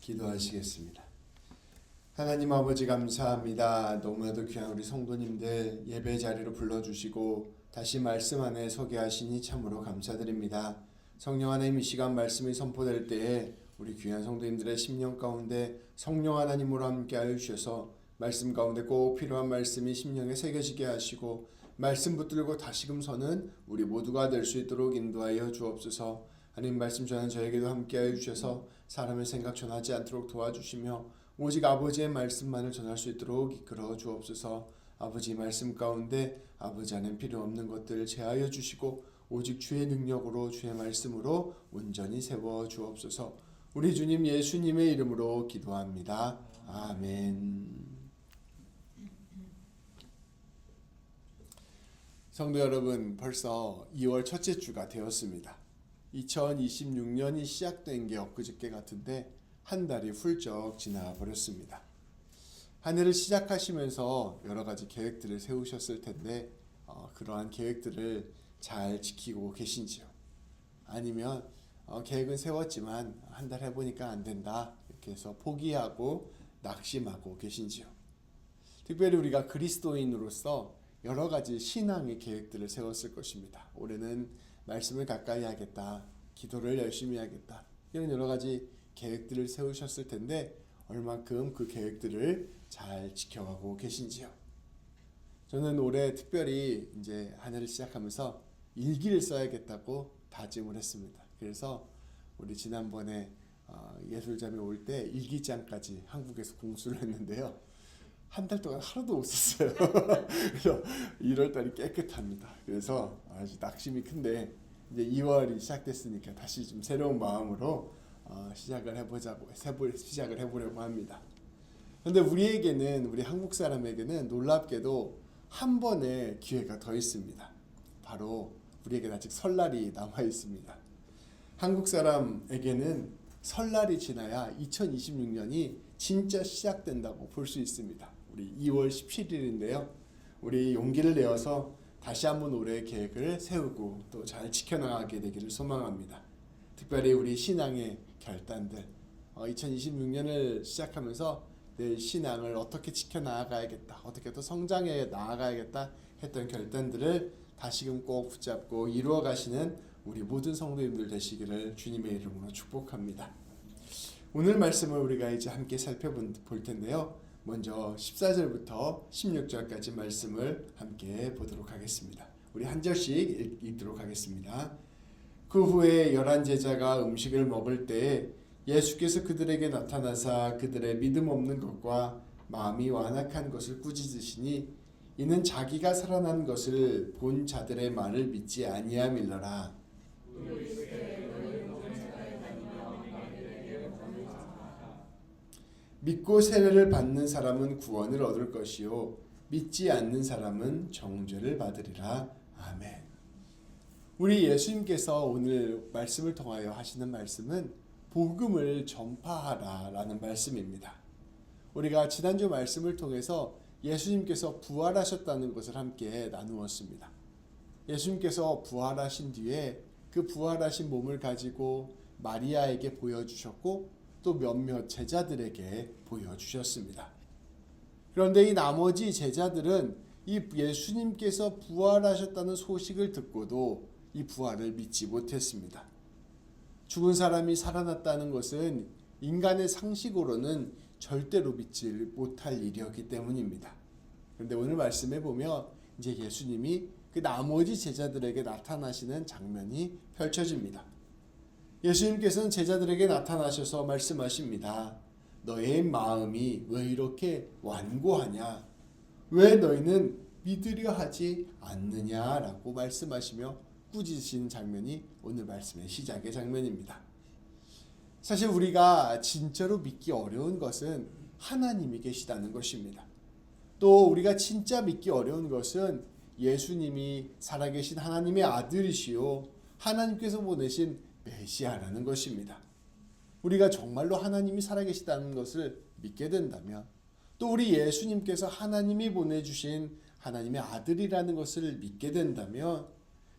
기도하시겠습니다. 하나님 아버지 감사합니다. 너무나도 귀한 우리 성도님들 예배 자리로 불러주시고 다시 말씀 안에 서게 하시니 참으로 감사드립니다. 성령 하나님, 이 시간 말씀이 선포될 때에 우리 귀한 성도님들의 심령 가운데 성령 하나님으로 함께 하여 주셔서 말씀 가운데 꼭 필요한 말씀이 심령에 새겨지게 하시고 말씀 붙들고 다시금 서는 우리 모두가 될 수 있도록 인도하여 주옵소서. 하나님 말씀 전하는 저에게도 함께하여 주셔서 사람의 생각 전하지 않도록 도와주시며 오직 아버지의 말씀만을 전할 수 있도록 이끌어 주옵소서. 아버지 말씀 가운데 아버지 안에 필요 없는 것들을 제하여 주시고 오직 주의 능력으로 주의 말씀으로 온전히 세워 주옵소서. 우리 주님 예수님의 이름으로 기도합니다. 아멘. 성도 여러분, 벌써 2월 첫째 주가 되었습니다. 2026년이 시작된 게 엊그저께 같은데 한 달이 훌쩍 지나 버렸습니다. 한 해를 시작하시면서 여러 가지 계획들을 세우셨을 텐데 그러한 계획들을 잘 지키고 계신지요? 아니면 계획은 세웠지만 한 달 해보니까 안 된다 이렇게 해서 포기하고 낙심하고 계신지요? 특별히 우리가 그리스도인으로서 여러 가지 신앙의 계획들을 세웠을 것입니다. 올해는 말씀을 가까이 하겠다, 기도를 열심히 하겠다, 이런 여러 가지 계획들을 세우셨을 텐데 얼만큼 그 계획들을 잘 지켜가고 계신지요? 저는 올해 특별히 이제 한 해를 시작하면서 일기를 써야겠다고 다짐을 했습니다. 그래서 우리 지난번에 예술자매 올 때 일기장까지 한국에서 공수를 했는데요. 한 달 동안 하루도 못 썼어요. 그래서 1월 달이 깨끗합니다. 그래서 아주 낙심이 큰데 이제 2월이 시작됐으니까 다시 좀 새로운 마음으로 시작을 해보려고 합니다. 그런데 우리에게는, 우리 한국 사람에게는 놀랍게도 한 번의 기회가 더 있습니다. 바로 우리에게는 아직 설날이 남아 있습니다. 한국 사람에게는 설날이 지나야 2026년이 진짜 시작된다고 볼 수 있습니다. 우리 2월 17일인데요. 우리 용기를 내어서 다시 한번 올해의 계획을 세우고 또 잘 지켜나가게 되기를 소망합니다. 특별히 우리 신앙의 결단들, 2026년을 시작하면서 내 신앙을 어떻게 지켜나가야겠다, 어떻게 또 성장해 나아가야겠다 했던 결단들을 다시금 꼭 붙잡고 이루어가시는 우리 모든 성도님들 되시기를 주님의 이름으로 축복합니다. 오늘 말씀을 우리가 이제 함께 살펴볼 텐데요. 먼저 14절부터 16절까지 말씀을 함께 보도록 하겠습니다. 우리 한 절씩 읽도록 하겠습니다. 그 후에 11 제자가 음식을 먹을 때에 예수께서 그들에게 나타나사 그들의 믿음 없는 것과 마음이 완악한 것을 꾸짖으시니 이는 자기가 살아난 것을 본 자들의 말을 믿지 아니함일러라. 믿고 세례를 받는 사람은 구원을 얻을 것이요 믿지 않는 사람은 정죄를 받으리라. 아멘. 우리 예수님께서 오늘 말씀을 통하여 하시는 말씀은 복음을 전파하라 라는 말씀입니다. 우리가 지난주 말씀을 통해서 예수님께서 부활하셨다는 것을 함께 나누었습니다. 예수님께서 부활하신 뒤에 그 부활하신 몸을 가지고 마리아에게 보여주셨고 또 몇몇 제자들에게 보여주셨습니다. 그런데 이 나머지 제자들은 이 예수님께서 부활하셨다는 소식을 듣고도 이 부활을 믿지 못했습니다. 죽은 사람이 살아났다는 것은 인간의 상식으로는 절대로 믿지 못할 일이었기 때문입니다. 그런데 오늘 말씀에 보면 이제 예수님이 그 나머지 제자들에게 나타나시는 장면이 펼쳐집니다. 예수님께서는 제자들에게 나타나셔서 말씀하십니다. 너의 마음이 왜 이렇게 완고하냐? 왜 너희는 믿으려 하지 않느냐라고 말씀하시며 꾸짖으시는 장면이 오늘 말씀의 시작의 장면입니다. 사실 우리가 진짜로 믿기 어려운 것은 하나님이 계시다는 것입니다. 또 우리가 진짜 믿기 어려운 것은 예수님이 살아계신 하나님의 아들이시요 하나님께서 보내신 메시아라는 것입니다. 우리가 정말로 하나님이 살아계시다는 것을 믿게 된다면 또 우리 예수님께서 하나님이 보내주신 하나님의 아들이라는 것을 믿게 된다면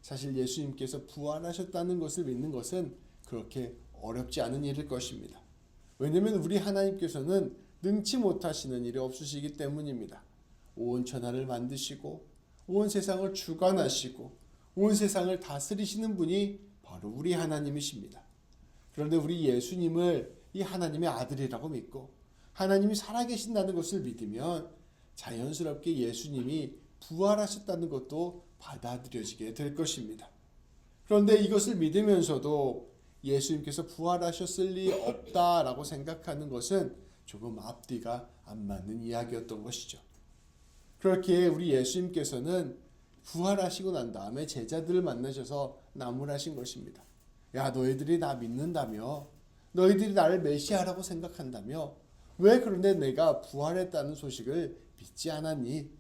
사실 예수님께서 부활하셨다는 것을 믿는 것은 그렇게 어렵지 않은 일일 것입니다. 왜냐하면 우리 하나님께서는 능치 못하시는 일이 없으시기 때문입니다. 온 천하를 만드시고 온 세상을 주관하시고 온 세상을 다스리시는 분이 바로 우리 하나님이십니다. 그런데 우리 예수님을 이 하나님의 아들이라고 믿고 하나님이 살아계신다는 것을 믿으면 자연스럽게 예수님이 부활하셨다는 것도 받아들여지게 될 것입니다. 그런데 이것을 믿으면서도 예수님께서 부활하셨을 리 없다라고 생각하는 것은 조금 앞뒤가 안 맞는 이야기였던 것이죠. 그렇게 우리 예수님께서는 부활하시고 난 다음에 제자들을 만나셔서 나무라신 것입니다. 야, 너희들이 나 믿는다며, 너희들이 나를 메시아라고 생각한다며, 왜 그런데 내가 부활했다는 소식을 믿지 않았니?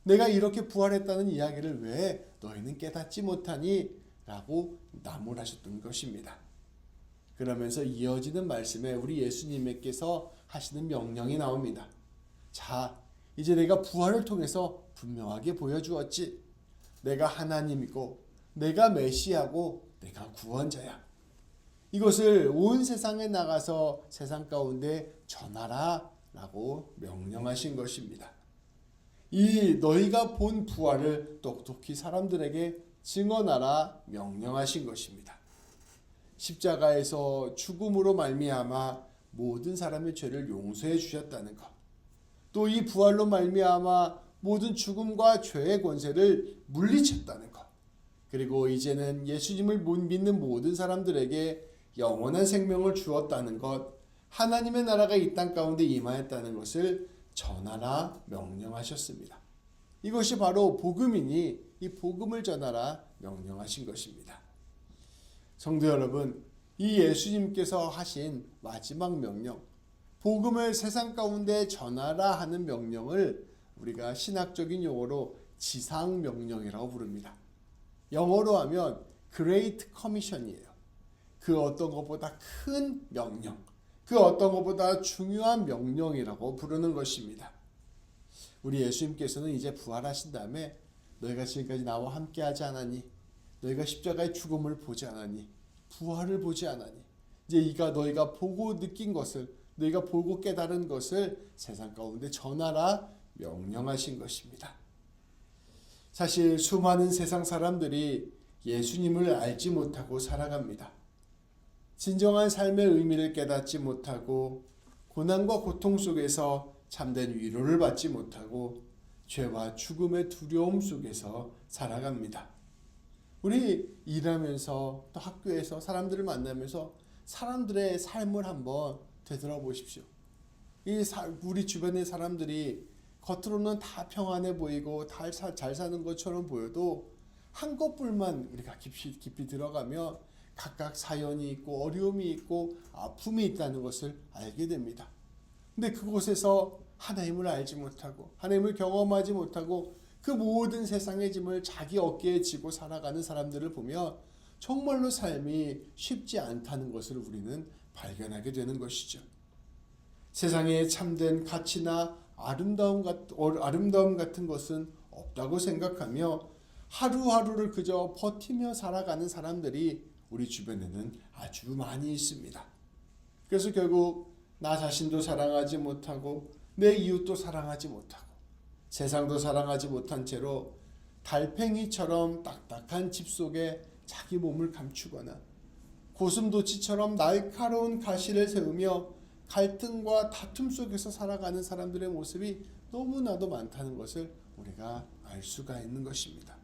내가 이렇게 부활했다는 이야기를 왜 너희는 깨닫지 못하니? 라고 나무라셨던 것입니다. 그러면서 이어지는 말씀에 우리 예수님께서 하시는 명령이 나옵니다. 자, 이제 내가 부활을 통해서 분명하게 보여주었지. 내가 하나님이고 내가 메시아고 내가 구원자야. 이것을 온 세상에 나가서 세상 가운데 전하라 라고 명령하신 것입니다. 이 너희가 본 부활을 똑똑히 사람들에게 증언하라 명령하신 것입니다. 십자가에서 죽음으로 말미암아 모든 사람의 죄를 용서해 주셨다는 것, 또 이 부활로 말미암아 모든 죽음과 죄의 권세를 물리쳤다는 것, 그리고 이제는 예수님을 믿는 모든 사람들에게 영원한 생명을 주었다는 것, 하나님의 나라가 이 땅 가운데 임하였다는 것을 전하라 명령하셨습니다. 이것이 바로 복음이니 이 복음을 전하라 명령하신 것입니다. 성도 여러분, 이 예수님께서 하신 마지막 명령, 복음을 세상 가운데 전하라 하는 명령을 우리가 신학적인 용어로 지상명령이라고 부릅니다. 영어로 하면 Great Commission이에요. 그 어떤 것보다 큰 명령, 그 어떤 것보다 중요한 명령이라고 부르는 것입니다. 우리 예수님께서는 이제 부활하신 다음에 너희가 지금까지 나와 함께하지 않았니? 너희가 십자가의 죽음을 보지 않았니? 부활을 보지 않았니? 이제 이가 너희가 보고 느낀 것을, 너희가 보고 깨달은 것을 세상 가운데 전하라 명령하신 것입니다. 사실 수많은 세상 사람들이 예수님을 알지 못하고 살아갑니다. 진정한 삶의 의미를 깨닫지 못하고 고난과 고통 속에서 참된 위로를 받지 못하고 죄와 죽음의 두려움 속에서 살아갑니다. 우리 일하면서 또 학교에서 사람들을 만나면서 사람들의 삶을 한번 되돌아보십시오. 우리 주변의 사람들이 겉으로는 다 평안해 보이고 잘 사는 것처럼 보여도 한꺼풀만 우리가 깊이 들어가며 각각 사연이 있고 어려움이 있고 아픔이 있다는 것을 알게 됩니다. 근데 그곳에서 하나님을 알지 못하고 하나님을 경험하지 못하고 그 모든 세상의 짐을 자기 어깨에 지고 살아가는 사람들을 보며 정말로 삶이 쉽지 않다는 것을 우리는 발견하게 되는 것이죠. 세상에 참된 가치나 아름다움 같은 것은 없다고 생각하며 하루하루를 그저 버티며 살아가는 사람들이 우리 주변에는 아주 많이 있습니다. 그래서 결국 나 자신도 사랑하지 못하고 내 이웃도 사랑하지 못하고 세상도 사랑하지 못한 채로 달팽이처럼 딱딱한 집 속에 자기 몸을 감추거나 고슴도치처럼 날카로운 가시를 세우며 갈등과 다툼 속에서 살아가는 사람들의 모습이 너무나도 많다는 것을 우리가 알 수가 있는 것입니다.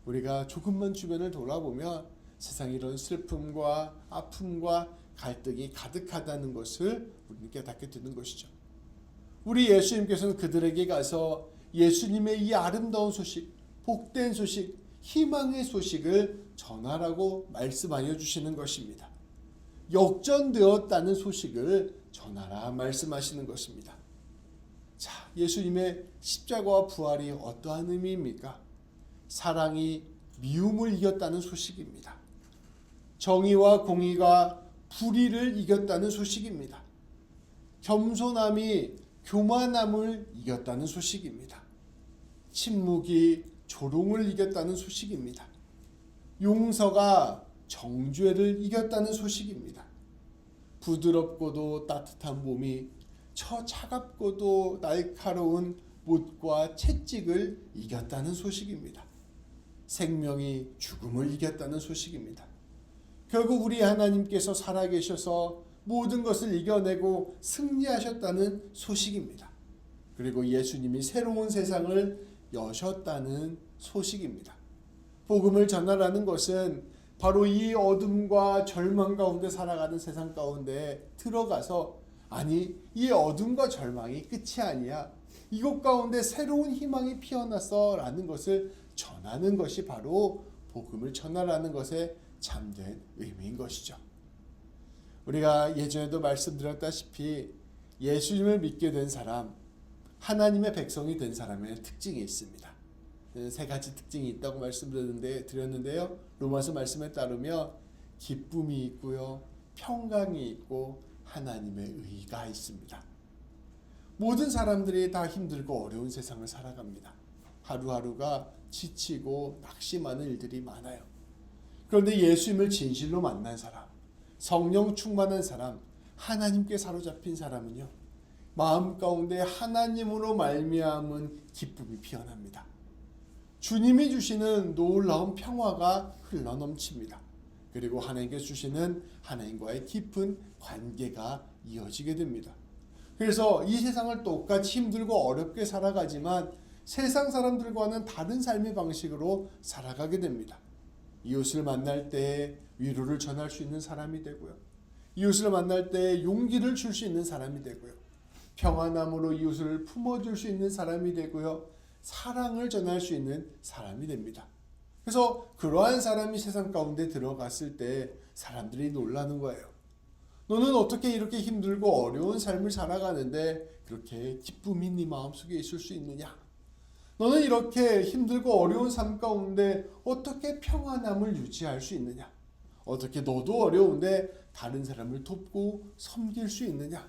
우리가 조금만 주변을 돌아보면 세상에 이런 슬픔과 아픔과 갈등이 가득하다는 것을 우리는 깨닫게 되는 것이죠. 우리 예수님께서는 그들에게 가서 예수님의 이 아름다운 소식, 복된 소식, 희망의 소식을 전하라고 말씀하여 주시는 것입니다. 역전되었다는 소식을 전하라 말씀하시는 것입니다. 자, 예수님의 십자가와 부활이 어떠한 의미입니까? 사랑이 미움을 이겼다는 소식입니다. 정의와 공의가 불의를 이겼다는 소식입니다. 겸손함이 교만함을 이겼다는 소식입니다. 침묵이 조롱을 이겼다는 소식입니다. 용서가 정죄를 이겼다는 소식입니다. 부드럽고도 따뜻한 몸이 저 차갑고도 날카로운 못과 채찍을 이겼다는 소식입니다. 생명이 죽음을 이겼다는 소식입니다. 결국 우리 하나님께서 살아계셔서 모든 것을 이겨내고 승리하셨다는 소식입니다. 그리고 예수님이 새로운 세상을 여셨다는 소식입니다. 복음을 전하라는 것은 바로 이 어둠과 절망 가운데 살아가는 세상 가운데 들어가서 이 어둠과 절망이 끝이 아니야. 이곳 가운데 새로운 희망이 피어났어 라는 것을 전하는 것이 바로 복음을 전하라는 것의 참된 의미인 것이죠. 우리가 예전에도 말씀드렸다시피 예수님을 믿게 된 사람, 하나님의 백성이 된 사람의 특징이 있습니다. 세 가지 특징이 있다고 말씀드렸는데요. 로마서 말씀에 따르면 기쁨이 있고요, 평강이 있고 하나님의 의가 있습니다. 모든 사람들이 다 힘들고 어려운 세상을 살아갑니다. 하루하루가 지치고 낙심하는 일들이 많아요. 그런데 예수님을 진실로 만난 사람, 성령 충만한 사람, 하나님께 사로잡힌 사람은요, 마음 가운데 하나님으로 말미암은 기쁨이 피어납니다. 주님이 주시는 놀라운 평화가 흘러넘칩니다. 그리고 하나님께 주시는 하나님과의 깊은 관계가 이어지게 됩니다. 그래서 이 세상을 똑같이 힘들고 어렵게 살아가지만 세상 사람들과는 다른 삶의 방식으로 살아가게 됩니다. 이웃을 만날 때 위로를 전할 수 있는 사람이 되고요. 이웃을 만날 때 용기를 줄 수 있는 사람이 되고요. 평안함으로 이웃을 품어줄 수 있는 사람이 되고요. 사랑을 전할 수 있는 사람이 됩니다. 그래서 그러한 사람이 세상 가운데 들어갔을 때 사람들이 놀라는 거예요. 너는 어떻게 이렇게 힘들고 어려운 삶을 살아가는데 그렇게 기쁨이 네 마음속에 있을 수 있느냐? 너는 이렇게 힘들고 어려운 삶 가운데 어떻게 평안함을 유지할 수 있느냐? 어떻게 너도 어려운데 다른 사람을 돕고 섬길 수 있느냐?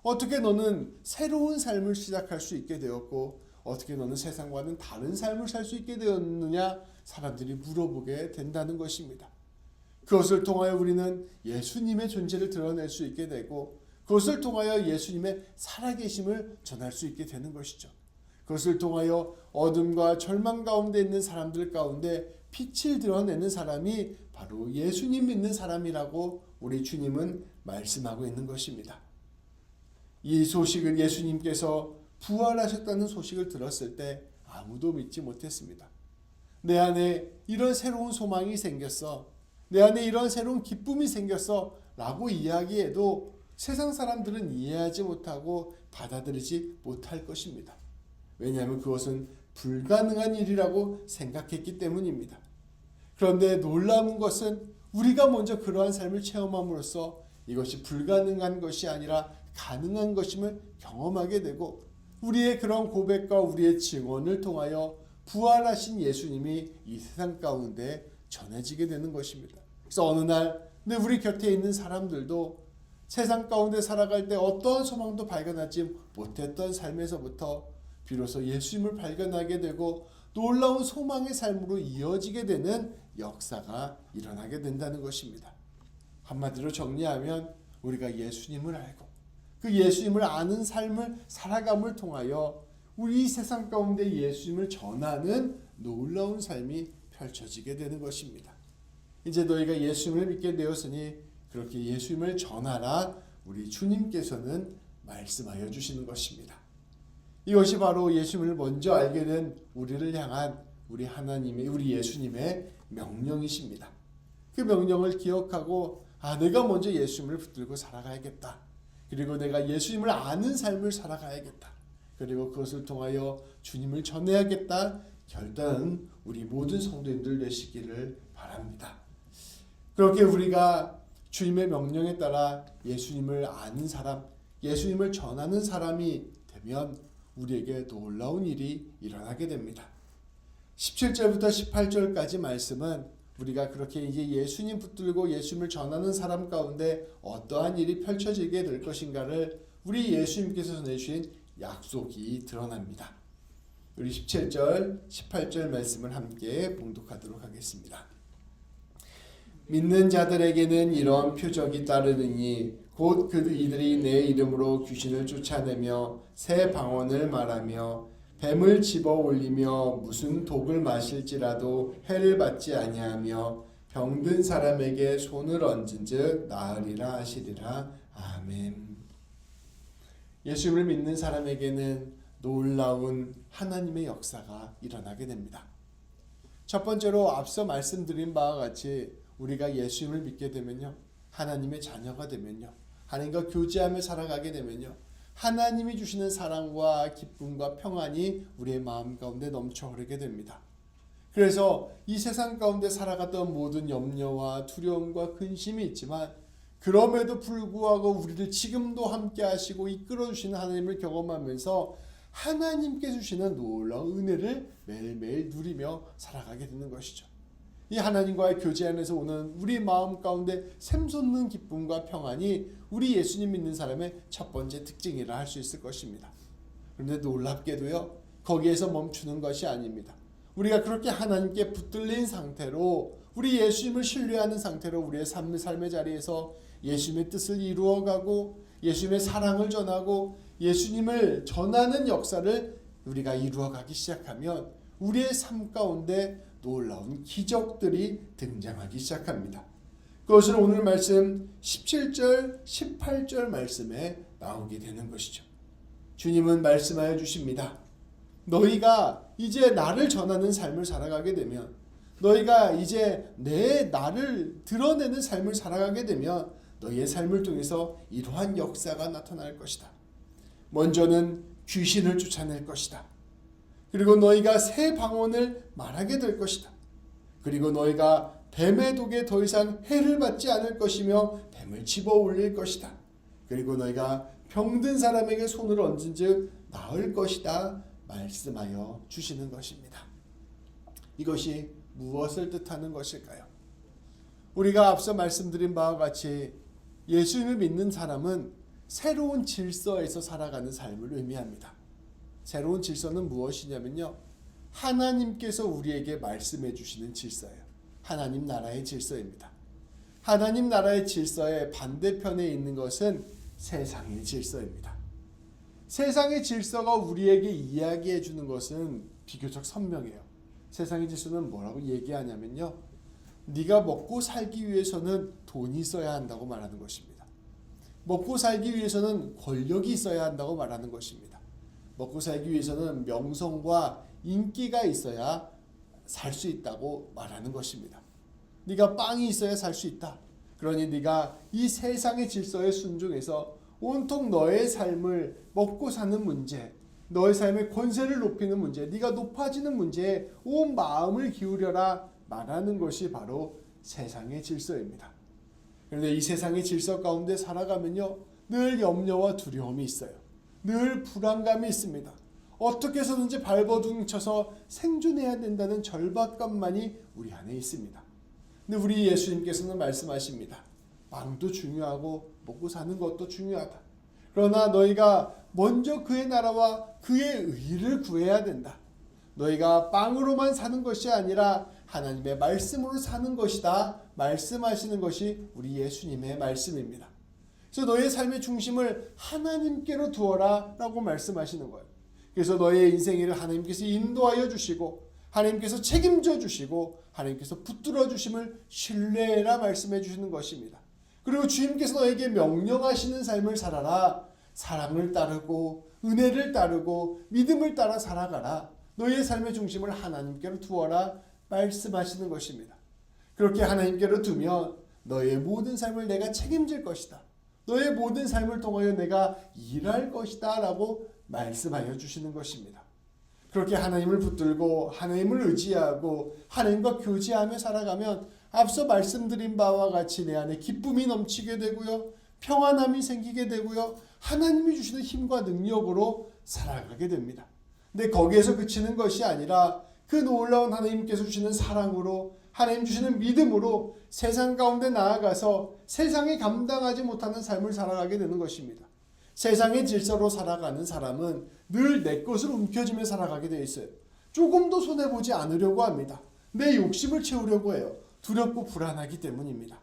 어떻게 너는 새로운 삶을 시작할 수 있게 되었고 어떻게 너는 세상과는 다른 삶을 살 수 있게 되었느냐? 사람들이 물어보게 된다는 것입니다. 그것을 통하여 우리는 예수님의 존재를 드러낼 수 있게 되고 그것을 통하여 예수님의 살아계심을 전할 수 있게 되는 것이죠. 그것을 통하여 어둠과 절망 가운데 있는 사람들 가운데 빛을 드러내는 사람이 바로 예수님 믿는 사람이라고 우리 주님은 말씀하고 있는 것입니다. 이 소식을 예수님께서 부활하셨다는 소식을 들었을 때 아무도 믿지 못했습니다. 내 안에 이런 새로운 소망이 생겼어. 내 안에 이런 새로운 기쁨이 생겼어 라고 이야기해도 세상 사람들은 이해하지 못하고 받아들이지 못할 것입니다. 왜냐하면 그것은 불가능한 일이라고 생각했기 때문입니다. 그런데 놀라운 것은 우리가 먼저 그러한 삶을 체험함으로써 이것이 불가능한 것이 아니라 가능한 것임을 경험하게 되고 우리의 그런 고백과 우리의 증언을 통하여 부활하신 예수님이 이 세상 가운데 전해지게 되는 것입니다. 그래서 어느 날 우리 곁에 있는 사람들도 세상 가운데 살아갈 때 어떠한 소망도 발견하지 못했던 삶에서부터 비로소 예수님을 발견하게 되고 놀라운 소망의 삶으로 이어지게 되는 역사가 일어나게 된다는 것입니다. 한마디로 정리하면 우리가 예수님을 알고 그 예수님을 아는 삶을 살아감을 통하여 우리 세상 가운데 예수님을 전하는 놀라운 삶이 펼쳐지게 되는 것입니다. 이제 너희가 예수님을 믿게 되었으니 그렇게 예수님을 전하라 우리 주님께서는 말씀하여 주시는 것입니다. 이것이 바로 예수님을 먼저 알게 된 우리를 향한 우리 하나님의 우리 예수님의 명령이십니다. 그 명령을 기억하고 내가 먼저 예수님을 붙들고 살아가야겠다. 그리고 내가 예수님을 아는 삶을 살아가야겠다. 그리고 그것을 통하여 주님을 전해야겠다. 결단은 우리 모든 성도님들 되시기를 바랍니다. 그렇게 우리가 주님의 명령에 따라 예수님을 아는 사람, 예수님을 전하는 사람이 되면 우리에게 놀라운 일이 일어나게 됩니다. 17절부터 18절까지 말씀은 우리가 그렇게 이제 예수님 붙들고 예수님을 전하는 사람 가운데 어떠한 일이 펼쳐지게 될 것인가를 우리 예수님께서 전해주신 약속이 드러납니다. 우리 17절, 18절 말씀을 함께 봉독하도록 하겠습니다. 믿는 자들에게는 이러한 표적이 따르느니 곧 이들이 내 이름으로 귀신을 쫓아내며 새 방언을 말하며 뱀을 집어 올리며 무슨 독을 마실지라도 해를 받지 아니하며 병든 사람에게 손을 얹은즉 나으리라 하시리라. 아멘. 예수님을 믿는 사람에게는 놀라운 하나님의 역사가 일어나게 됩니다. 첫 번째로 앞서 말씀드린 바와 같이 우리가 예수님을 믿게 되면요, 하나님의 자녀가 되면요, 하나님과 교제하며 살아가게 되면요, 하나님이 주시는 사랑과 기쁨과 평안이 우리의 마음 가운데 넘쳐 흐르게 됩니다. 그래서 이 세상 가운데 살아갔던 모든 염려와 두려움과 근심이 있지만 그럼에도 불구하고 우리를 지금도 함께 하시고 이끌어 주시는 하나님을 경험하면서 하나님께 주시는 놀라운 은혜를 매일매일 누리며 살아가게 되는 것이죠. 이 하나님과의 교제 안에서 오는 우리 마음 가운데 샘솟는 기쁨과 평안이 우리 예수님 믿는 사람의 첫 번째 특징이라 할 수 있을 것입니다. 그런데 놀랍게도요, 거기에서 멈추는 것이 아닙니다. 우리가 그렇게 하나님께 붙들린 상태로, 우리 예수님을 신뢰하는 상태로 우리의 삶의 자리에서 예수님의 뜻을 이루어가고 예수님의 사랑을 전하고 예수님을 전하는 역사를 우리가 이루어가기 시작하면 우리의 삶 가운데 놀라운 기적들이 등장하기 시작합니다. 그것을 오늘 말씀 17절, 18절 말씀에 나오게 되는 것이죠. 주님은 말씀하여 주십니다. 너희가 이제 나를 전하는 삶을 살아가게 되면, 너희가 이제 나를 드러내는 삶을 살아가게 되면 너희의 삶을 통해서 이러한 역사가 나타날 것이다. 먼저는 귀신을 쫓아낼 것이다. 그리고 너희가 새 방언을 말하게 될 것이다. 그리고 너희가 뱀의 독에 더 이상 해를 받지 않을 것이며 뱀을 집어 올릴 것이다. 그리고 너희가 병든 사람에게 손을 얹은즉 나을 것이다 말씀하여 주시는 것입니다. 이것이 무엇을 뜻하는 것일까요? 우리가 앞서 말씀드린 바와 같이 예수님을 믿는 사람은 새로운 질서에서 살아가는 삶을 의미합니다. 새로운 질서는 무엇이냐면요, 하나님께서 우리에게 말씀해 주시는 질서예요. 하나님 나라의 질서입니다. 하나님 나라의 질서의 반대편에 있는 것은 세상의 질서입니다. 세상의 질서가 우리에게 이야기해 주는 것은 비교적 선명해요. 세상의 질서는 뭐라고 얘기하냐면요, 네가 먹고 살기 위해서는 돈이 있어야 한다고 말하는 것입니다. 먹고 살기 위해서는 권력이 있어야 한다고 말하는 것입니다. 먹고 살기 위해서는 명성과 인기가 있어야 살 수 있다고 말하는 것입니다. 네가 빵이 있어야 살 수 있다. 그러니 네가 이 세상의 질서에 순종해서 온통 너의 삶을 먹고 사는 문제, 너의 삶의 권세를 높이는 문제, 네가 높아지는 문제에 온 마음을 기울여라 말하는 것이 바로 세상의 질서입니다. 그런데 이 세상의 질서 가운데 살아가면요, 늘 염려와 두려움이 있어요. 늘 불안감이 있습니다. 어떻게 해서든지 발버둥쳐서 생존해야 된다는 절박감만이 우리 안에 있습니다. 근데 우리 예수님께서는 말씀하십니다. 빵도 중요하고 먹고 사는 것도 중요하다. 그러나 너희가 먼저 그의 나라와 그의 의를 구해야 된다. 너희가 빵으로만 사는 것이 아니라 하나님의 말씀으로 사는 것이다 말씀하시는 것이 우리 예수님의 말씀입니다. 그래서 너의 삶의 중심을 하나님께로 두어라 라고 말씀하시는 거예요. 그래서 너의 인생을 하나님께서 인도하여 주시고 하나님께서 책임져 주시고 하나님께서 붙들어 주심을 신뢰해라 말씀해 주시는 것입니다. 그리고 주님께서 너에게 명령하시는 삶을 살아라. 사랑을 따르고 은혜를 따르고 믿음을 따라 살아가라. 너의 삶의 중심을 하나님께로 두어라 말씀하시는 것입니다. 그렇게 하나님께로 두면 너의 모든 삶을 내가 책임질 것이다. 너의 모든 삶을 통하여 내가 일할 것이다 라고 말씀하여 주시는 것입니다. 그렇게 하나님을 붙들고 하나님을 의지하고 하나님과 교제하며 살아가면 앞서 말씀드린 바와 같이 내 안에 기쁨이 넘치게 되고요, 평안함이 생기게 되고요, 하나님이 주시는 힘과 능력으로 살아가게 됩니다. 근데 거기에서 그치는 것이 아니라 그 놀라운 하나님께서 주시는 사랑으로, 하나님 주시는 믿음으로 세상 가운데 나아가서 세상이 감당하지 못하는 삶을 살아가게 되는 것입니다. 세상의 질서로 살아가는 사람은 늘 내 것을 움켜쥐며 살아가게 되어 있어요. 조금도 손해보지 않으려고 합니다. 내 욕심을 채우려고 해요. 두렵고 불안하기 때문입니다.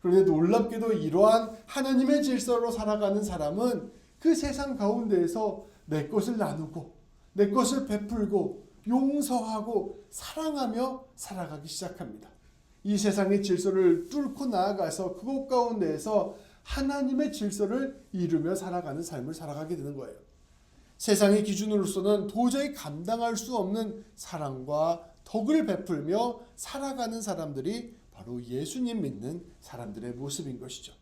그런데 놀랍게도 이러한 하나님의 질서로 살아가는 사람은 그 세상 가운데에서 내 것을 나누고 내 것을 베풀고 용서하고 사랑하며 살아가기 시작합니다. 이 세상의 질서를 뚫고 나아가서 그곳 가운데에서 하나님의 질서를 이루며 살아가는 삶을 살아가게 되는 거예요. 세상의 기준으로서는 도저히 감당할 수 없는 사랑과 덕을 베풀며 살아가는 사람들이 바로 예수님 믿는 사람들의 모습인 것이죠.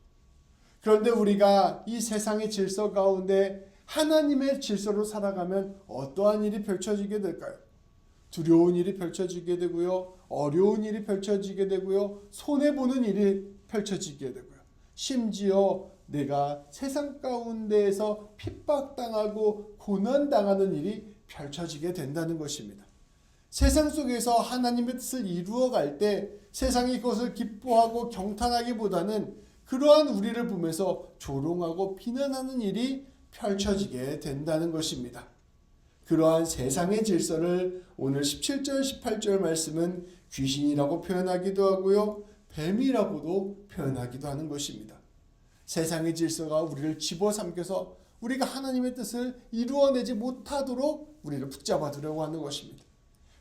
그런데 우리가 이 세상의 질서 가운데 하나님의 질서로 살아가면 어떠한 일이 펼쳐지게 될까요? 두려운 일이 펼쳐지게 되고요. 어려운 일이 펼쳐지게 되고요. 손해보는 일이 펼쳐지게 되고요. 심지어 내가 세상 가운데에서 핍박당하고 고난당하는 일이 펼쳐지게 된다는 것입니다. 세상 속에서 하나님의 뜻을 이루어갈 때 세상이 그것을 기뻐하고 경탄하기보다는 그러한 우리를 보면서 조롱하고 비난하는 일이 펼쳐지게 된다는 것입니다. 그러한 세상의 질서를 오늘 17절 18절 말씀은 귀신이라고 표현하기도 하고요. 뱀이라고도 표현하기도 하는 것입니다. 세상의 질서가 우리를 집어삼켜서 우리가 하나님의 뜻을 이루어내지 못하도록 우리를 붙잡아 두려고 하는 것입니다.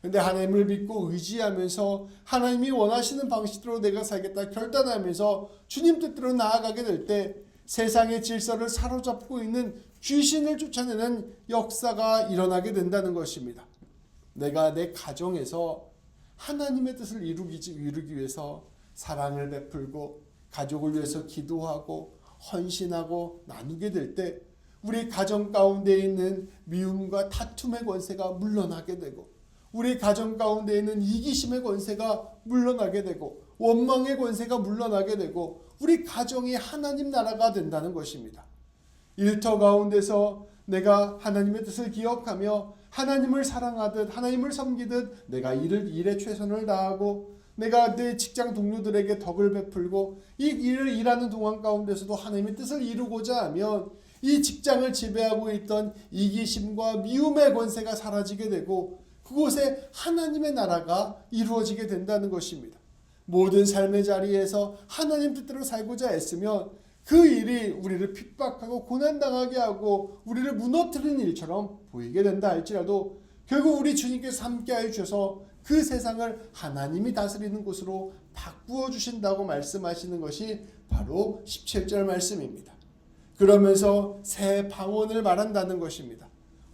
그런데 하나님을 믿고 의지하면서 하나님이 원하시는 방식대로 내가 살겠다 결단하면서 주님 뜻대로 나아가게 될 때 세상의 질서를 사로잡고 있는 귀신을 쫓아내는 역사가 일어나게 된다는 것입니다. 내가 내 가정에서 하나님의 뜻을 이루기 위해서 사랑을 베풀고 가족을 위해서 기도하고 헌신하고 나누게 될 때 우리 가정 가운데 있는 미움과 다툼의 권세가 물러나게 되고 우리 가정 가운데 있는 이기심의 권세가 물러나게 되고 원망의 권세가 물러나게 되고 우리 가정이 하나님 나라가 된다는 것입니다. 일터 가운데서 내가 하나님의 뜻을 기억하며 하나님을 사랑하듯 하나님을 섬기듯 내가 일에 최선을 다하고 내가 내 직장 동료들에게 덕을 베풀고 이 일을 일하는 동안 가운데서도 하나님의 뜻을 이루고자 하면 이 직장을 지배하고 있던 이기심과 미움의 권세가 사라지게 되고 그곳에 하나님의 나라가 이루어지게 된다는 것입니다. 모든 삶의 자리에서 하나님 뜻대로 살고자 했으면 그 일이 우리를 핍박하고 고난당하게 하고 우리를 무너뜨리는 일처럼 보이게 된다 할지라도 결국 우리 주님께서 함께하여 주셔서 그 세상을 하나님이 다스리는 곳으로 바꾸어 주신다고 말씀하시는 것이 바로 17절 말씀입니다. 그러면서 새 방언을 말한다는 것입니다.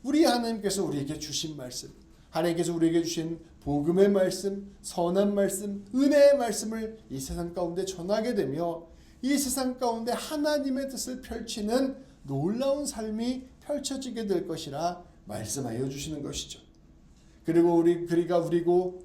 우리 하나님께서 우리에게 주신 말씀, 하나님께서 우리에게 주신 복음의 말씀, 선한 말씀, 은혜의 말씀을 이 세상 가운데 전하게 되며 이 세상 가운데 하나님의 뜻을 펼치는 놀라운 삶이 펼쳐지게 될 것이라 말씀하여 주시는 것이죠. 그리고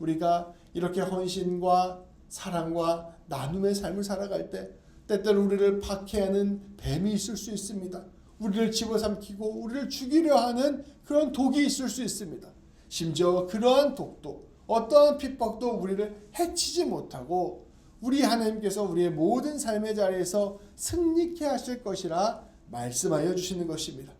우리가 이렇게 헌신과 사랑과 나눔의 삶을 살아갈 때 때때로 우리를 박해하는 뱀이 있을 수 있습니다. 우리를 집어삼키고 우리를 죽이려 하는 그런 독이 있을 수 있습니다. 심지어 그러한 독도 어떠한 핍박도 우리를 해치지 못하고 우리 하나님께서 우리의 모든 삶의 자리에서 승리케 하실 것이라 말씀하여 주시는 것입니다.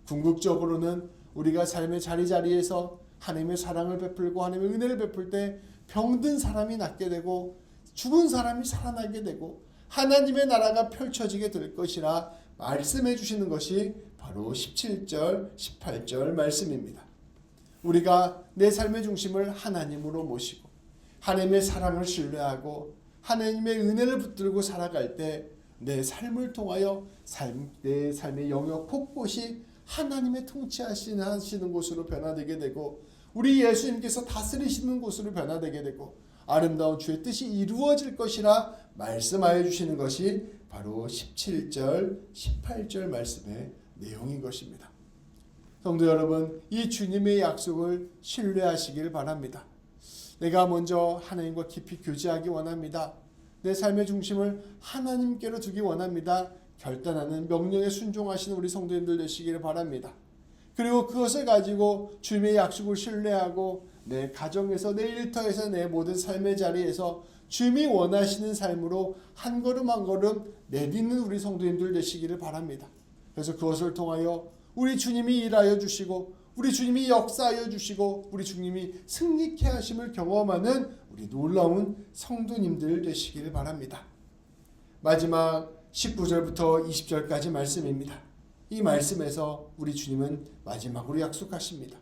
궁극적으로는 우리가 삶의 자리에서 하나님의 사랑을 베풀고 하나님의 은혜를 베풀 때 병든 사람이 낫게 되고 죽은 사람이 살아나게 되고 하나님의 나라가 펼쳐지게 될 것이라 말씀해 주시는 것이 바로 17절 18절 말씀입니다. 우리가 내 삶의 중심을 하나님으로 모시고 하나님의 사랑을 신뢰하고 하나님의 은혜를 붙들고 살아갈 때 내 삶을 통하여 내 삶의 영역 곳곳이 하나님의 통치하시는 곳으로 변화되게 되고 우리 예수님께서 다스리시는 곳으로 변화되게 되고 아름다운 주의 뜻이 이루어질 것이라 말씀하여 주시는 것이 바로 17절 18절 말씀의 내용인 것입니다. 성도 여러분, 이 주님의 약속을 신뢰하시길 바랍니다. 내가 먼저 하나님과 깊이 교제하기 원합니다. 내 삶의 중심을 하나님께로 두기 원합니다. 결단하는 명령에 순종하시는 우리 성도님들 되시기를 바랍니다. 그리고 그것을 가지고 주님의 약속을 신뢰하고 내 가정에서 내 일터에서 내 모든 삶의 자리에서 주님이 원하시는 삶으로 한 걸음 한 걸음 내딛는 우리 성도님들 되시기를 바랍니다. 그래서 그것을 통하여 우리 주님이 일하여 주시고 우리 주님이 역사하여 주시고 우리 주님이 승리케 하심을 경험하는 우리 놀라운 성도님들 되시기를 바랍니다. 마지막 19절부터 20절까지 말씀입니다. 이 말씀에서 우리 주님은 마지막으로 약속하십니다.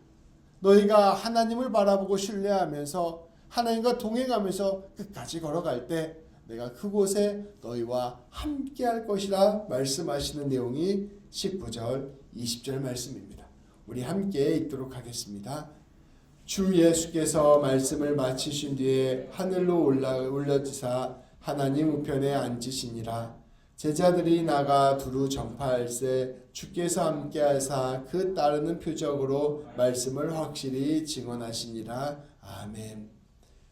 너희가 하나님을 바라보고 신뢰하면서 하나님과 동행하면서 끝까지 걸어갈 때 내가 그곳에 너희와 함께할 것이라 말씀하시는 내용이 19절, 20절 말씀입니다. 우리 함께 읽도록 하겠습니다. 주 예수께서 말씀을 마치신 뒤에 하늘로 올려지사 하나님 우편에 앉으시니라. 제자들이 나가 두루 전파할세 주께서 함께하사 그 따르는 표적으로 말씀을 확실히 증언하시니라. 아멘.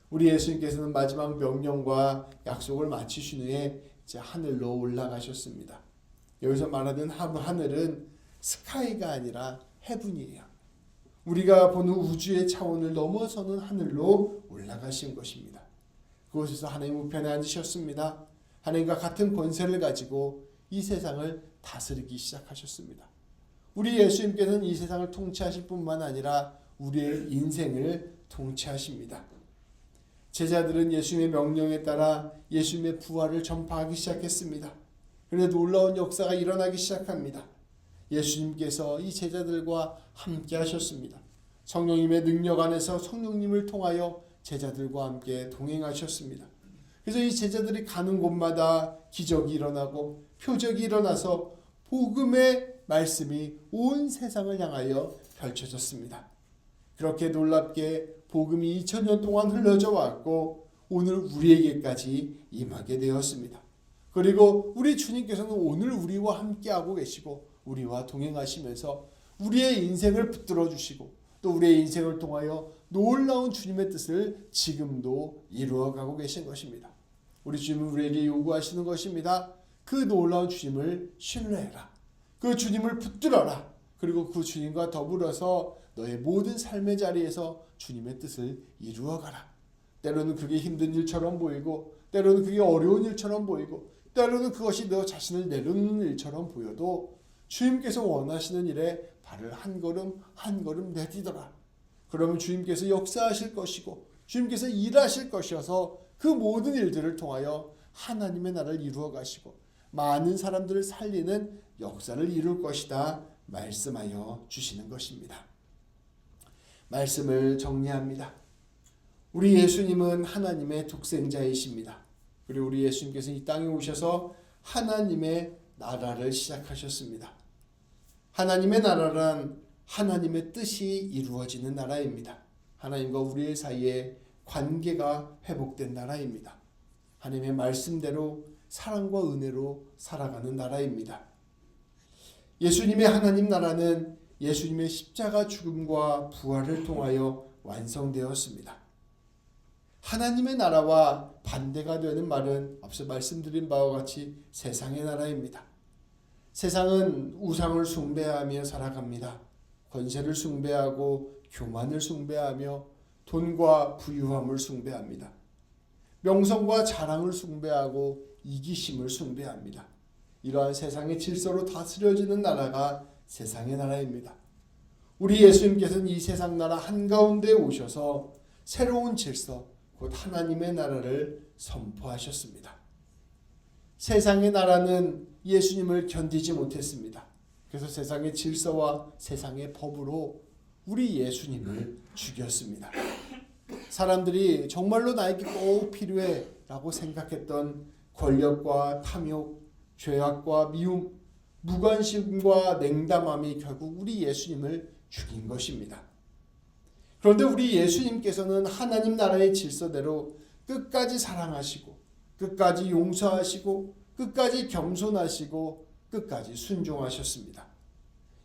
우리 예수님께서는 마지막 명령과 약속을 마치신 후에 이제 하늘로 올라가셨습니다. 여기서 말하는 하늘은 스카이가 아니라 헤븐이에요. 우리가 보는 우주의 차원을 넘어서는 하늘로 올라가신 것입니다. 그곳에서 하나님 우편에 앉으셨습니다. 하나님과 같은 권세를 가지고 이 세상을 다스리기 시작하셨습니다. 우리 예수님께서는 이 세상을 통치하실 뿐만 아니라 우리의 인생을 통치하십니다. 제자들은 예수님의 명령에 따라 예수님의 부활을 전파하기 시작했습니다. 그런데 놀라운 역사가 일어나기 시작합니다. 예수님께서 이 제자들과 함께 하셨습니다. 성령님의 능력 안에서 성령님을 통하여 제자들과 함께 동행하셨습니다. 그래서 이 제자들이 가는 곳마다 기적이 일어나고 표적이 일어나서 복음의 말씀이 온 세상을 향하여 펼쳐졌습니다. 그렇게 놀랍게 복음이 2000년 동안 흘러져 왔고 오늘 우리에게까지 임하게 되었습니다. 그리고 우리 주님께서는 오늘 우리와 함께하고 계시고 우리와 동행하시면서 우리의 인생을 붙들어 주시고 또 우리의 인생을 통하여 놀라운 주님의 뜻을 지금도 이루어가고 계신 것입니다. 우리 주님은 우리에게 요구하시는 것입니다. 그 놀라운 주님을 신뢰해라. 그 주님을 붙들어라. 그리고 그 주님과 더불어서 너의 모든 삶의 자리에서 주님의 뜻을 이루어가라. 때로는 그게 힘든 일처럼 보이고 때로는 그게 어려운 일처럼 보이고 때로는 그것이 너 자신을 내려놓는 일처럼 보여도 주님께서 원하시는 일에 발을 한 걸음 한 걸음 내디뎌라. 그러면 주님께서 역사하실 것이고 주님께서 일하실 것이어서 그 모든 일들을 통하여 하나님의 나라를 이루어 가시고 많은 사람들을 살리는 역사를 이룰 것이다 말씀하여 주시는 것입니다. 말씀을 정리합니다. 우리 예수님은 하나님의 독생자이십니다. 그리고 우리 예수님께서 이 땅에 오셔서 하나님의 나라를 시작하셨습니다. 하나님의 나라란 하나님의 뜻이 이루어지는 나라입니다. 하나님과 우리의 사이에 관계가 회복된 나라입니다. 하나님의 말씀대로 사랑과 은혜로 살아가는 나라입니다. 예수님의 하나님 나라는 예수님의 십자가 죽음과 부활을 통하여 완성되었습니다. 하나님의 나라와 반대가 되는 말은 앞서 말씀드린 바와 같이 세상의 나라입니다. 세상은 우상을 숭배하며 살아갑니다. 권세를 숭배하고 교만을 숭배하며 돈과 부유함을 숭배합니다. 명성과 자랑을 숭배하고 이기심을 숭배합니다. 이러한 세상의 질서로 다스려지는 나라가 세상의 나라입니다. 우리 예수님께서는 이 세상 나라 한가운데 오셔서 새로운 질서, 곧 하나님의 나라를 선포하셨습니다. 세상의 나라는 예수님을 견디지 못했습니다. 그래서 세상의 질서와 세상의 법으로 우리 예수님을 죽였습니다. 사람들이 정말로 나에게 꼭 필요해 라고 생각했던 권력과 탐욕, 죄악과 미움, 무관심과 냉담함이 결국 우리 예수님을 죽인 것입니다. 그런데 우리 예수님께서는 하나님 나라의 질서대로 끝까지 사랑하시고 끝까지 용서하시고 끝까지 겸손하시고 끝까지 순종하셨습니다.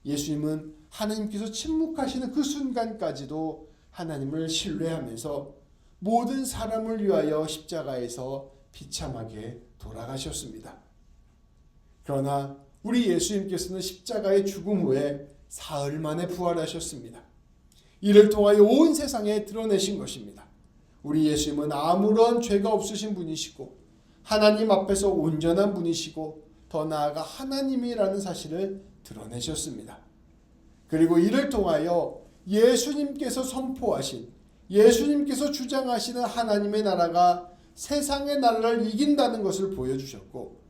예수님은 하나님께서 침묵하시는 그 순간까지도 하나님을 신뢰하면서 모든 사람을 위하여 십자가에서 비참하게 돌아가셨습니다. 그러나 우리 예수님께서는 십자가의 죽음 후에 사흘 만에 부활하셨습니다. 이를 통하여 온 세상에 드러내신 것입니다. 우리 예수님은 아무런 죄가 없으신 분이시고 하나님 앞에서 온전한 분이시고 더 나아가 하나님이라는 사실을 드러내셨습니다. 그리고 이를 통하여 예수님께서 선포하신, 예수님께서 주장하시는 하나님의 나라가 세상의 나라를 이긴다는 것을 보여주셨고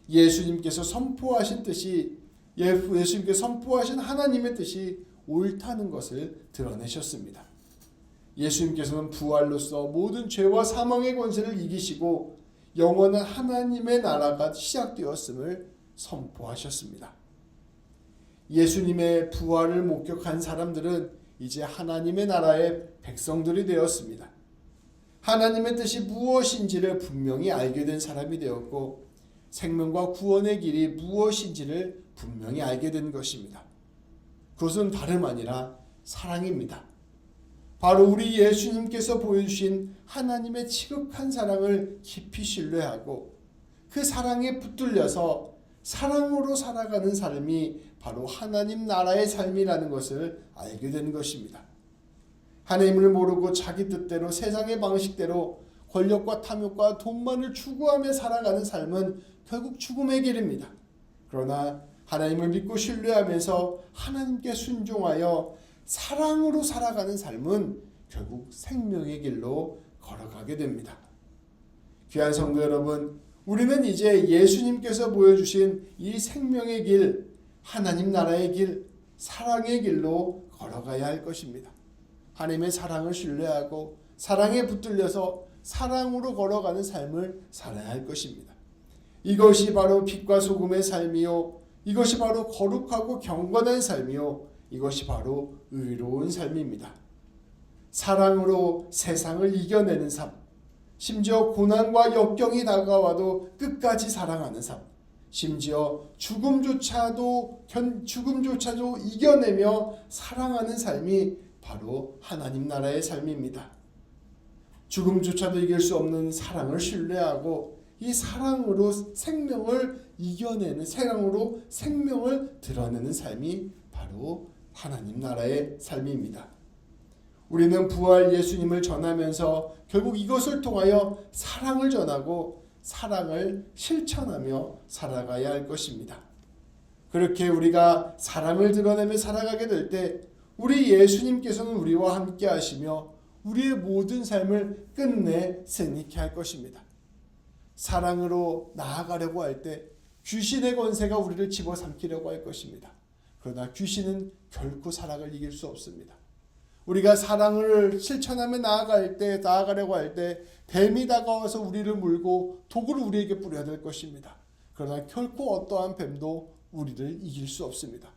예수님께서 선포하신 뜻이 예수님께서 선포하신 하나님의 뜻이 옳다는 것을 드러내셨습니다. 예수님께서는 부활로서 모든 죄와 사망의 권세를 이기시고 영원한 하나님의 나라가 시작되었음을 선포하셨습니다. 예수님의 부활을 목격한 사람들은 이제 하나님의 나라의 백성들이 되었습니다. 하나님의 뜻이 무엇인지를 분명히 알게 된 사람이 되었고 생명과 구원의 길이 무엇인지를 분명히 알게 된 것입니다. 그것은 다름 아니라 사랑입니다. 바로 우리 예수님께서 보여주신 하나님의 지극한 사랑을 깊이 신뢰하고 그 사랑에 붙들려서 사랑으로 살아가는 삶이 바로 하나님 나라의 삶이라는 것을 알게 된 것입니다. 하나님을 모르고 자기 뜻대로 세상의 방식대로 권력과 탐욕과 돈만을 추구하며 살아가는 삶은 결국 죽음의 길입니다. 그러나 하나님을 믿고 신뢰하면서 하나님께 순종하여 사랑으로 살아가는 삶은 결국 생명의 길로 걸어가게 됩니다. 귀한 성도 여러분, 우리는 이제 예수님께서 보여주신 이 생명의 길, 하나님 나라의 길, 사랑의 길로 걸어가야 할 것입니다. 하나님의 사랑을 신뢰하고 사랑에 붙들려서 사랑으로 걸어가는 삶을 살아야 할 것입니다. 이것이 바로 빛과 소금의 삶이요, 이것이 바로 거룩하고 경건한 삶이요, 이것이 바로 의로운 삶입니다. 사랑으로 세상을 이겨내는 삶, 심지어 고난과 역경이 다가와도 끝까지 사랑하는 삶, 심지어 죽음조차도 이겨내며 사랑하는 삶이 바로 하나님 나라의 삶입니다. 죽음조차도 이길 수 없는 사랑을 신뢰하고 이 사랑으로 생명을 이겨내는, 사랑으로 생명을 드러내는 삶이 바로 하나님 나라의 삶입니다. 우리는 부활 예수님을 전하면서 결국 이것을 통하여 사랑을 전하고 사랑을 실천하며 살아가야 할 것입니다. 그렇게 우리가 사랑을 드러내며 살아가게 될 때 우리 예수님께서는 우리와 함께 하시며 우리의 모든 삶을 끝내 승리케 할 것입니다. 사랑으로 나아가려고 할 때 귀신의 권세가 우리를 집어삼키려고 할 것입니다. 그러나 귀신은 결코 사랑을 이길 수 없습니다. 우리가 사랑을 실천하며 나아가려고 할 때 뱀이 다가와서 우리를 물고 독을 우리에게 뿌려야 될 것입니다. 그러나 결코 어떠한 뱀도 우리를 이길 수 없습니다.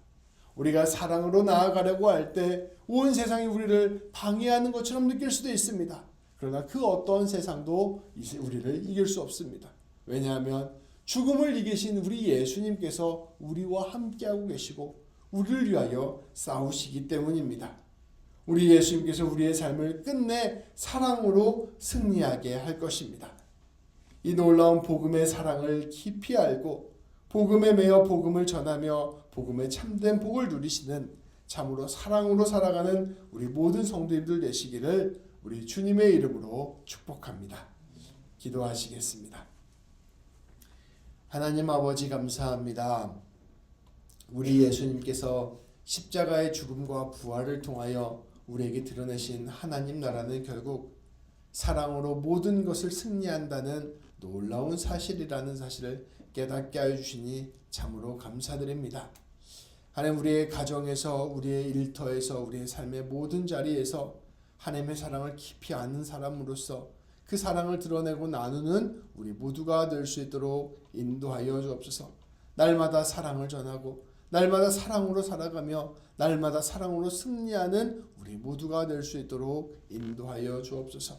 우리가 사랑으로 나아가려고 할 때 온 세상이 우리를 방해하는 것처럼 느낄 수도 있습니다. 그러나 그 어떠한 세상도 우리를 이길 수 없습니다. 왜냐하면 죽음을 이기신 우리 예수님께서 우리와 함께하고 계시고 우리를 위하여 싸우시기 때문입니다. 우리 예수님께서 우리의 삶을 끝내 사랑으로 승리하게 할 것입니다. 이 놀라운 복음의 사랑을 깊이 알고 복음에 매여 복음을 전하며 복음에 참된 복을 누리시는 참으로 사랑으로 살아가는 우리 모든 성도님들 되시기를 우리 주님의 이름으로 축복합니다. 기도하시겠습니다. 하나님 아버지 감사합니다. 우리 예수님께서 십자가의 죽음과 부활을 통하여 우리에게 드러내신 하나님 나라는 결국 사랑으로 모든 것을 승리한다는 놀라운 사실이라는 사실을 깨닫게 하여 주시니 참으로 감사드립니다. 하나님, 우리의 가정에서, 우리의 일터에서, 우리의 삶의 모든 자리에서 하나님의 사랑을 깊이 아는 사람으로서 그 사랑을 드러내고 나누는 우리 모두가 될 수 있도록 인도하여 주옵소서. 날마다 사랑을 전하고 날마다 사랑으로 살아가며 날마다 사랑으로 승리하는 우리 모두가 될 수 있도록 인도하여 주옵소서.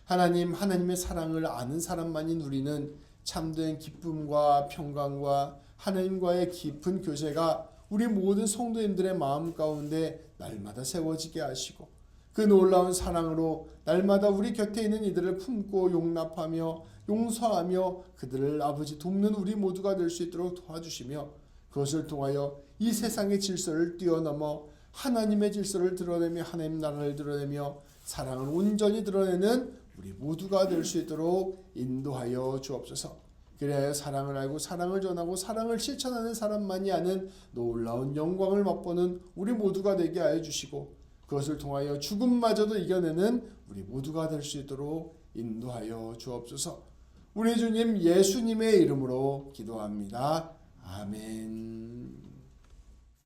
하나님, 하나님의 사랑을 아는 사람만이 누리는 참된 기쁨과 평강과 하나님과의 깊은 교제가 우리 모든 성도님들의 마음 가운데 날마다 세워지게 하시고 그 놀라운 사랑으로 날마다 우리 곁에 있는 이들을 품고 용납하며 용서하며 그들을 아버지 돕는 우리 모두가 될 수 있도록 도와주시며 그것을 통하여 이 세상의 질서를 뛰어넘어 하나님의 질서를 드러내며 하나님 나라를 드러내며 사랑을 온전히 드러내는 우리 모두가 될 수 있도록 인도하여 주옵소서. 그래야 사랑을 알고 사랑을 전하고 사랑을 실천하는 사람만이 아는 놀라운 영광을 맛보는 우리 모두가 되게 하여 주시고 그것을 통하여 죽음마저도 이겨내는 우리 모두가 될 수 있도록 인도하여 주옵소서. 우리 주님 예수님의 이름으로 기도합니다. 아멘.